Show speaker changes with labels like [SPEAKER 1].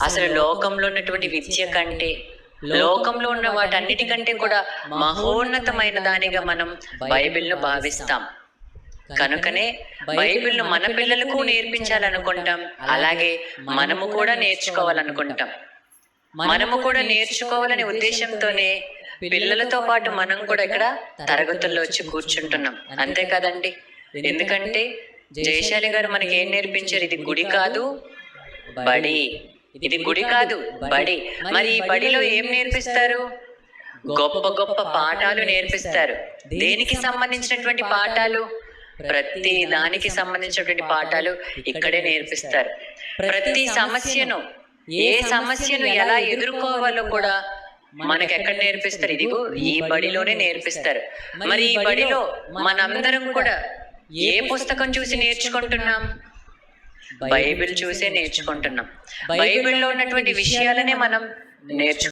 [SPEAKER 1] అసలు లోకంలో ఉన్నటువంటి విద్య కంటే, లోకంలో ఉన్న వాటన్నిటికంటే కూడా మహోన్నతమైన దానిగా మనం బైబిల్ను భావిస్తాం. కనుకనే బైబిల్ను మన పిల్లలకు నేర్పించాలనుకుంటాం. అలాగే మనము కూడా నేర్చుకోవాలనుకుంటాం. మనము కూడా నేర్చుకోవాలనే ఉద్దేశంతోనే పిల్లలతో పాటు మనం కూడా ఇక్కడ తరగతుల్లో వచ్చి కూర్చుంటున్నాం. అంతే కదండి. ఎందుకంటే జయశాలి గారు మనకి ఏం నేర్పించారు? ఇది గుడి కాదు, బడి. ఇది గుడి కాదు, బడి. మరి ఈ బడిలో ఏం నేర్పిస్తారు? గొప్ప గొప్ప పాఠాలు నేర్పిస్తారు. దేనికి సంబంధించినటువంటి పాఠాలు? ప్రతి దానికి సంబంధించినటువంటి పాఠాలు ఇక్కడే నేర్పిస్తారు. ప్రతి సమస్యను, ఏ సమస్యను ఎలా ఎదుర్కోవాలో కూడా మనకి ఎక్కడ నేర్పిస్తారు? ఇదిగో ఈ బడిలోనే నేర్పిస్తారు. మరి ఈ బడిలో మనందరం కూడా ఏ పుస్తకం చూసి నేర్చుకుంటున్నాం? బైబిల్ చూసే నేర్చుకుంటున్నాం. బైబిల్లో ఉన్నటువంటి విషయాలనే మనం నేర్చుకుంటున్నాం.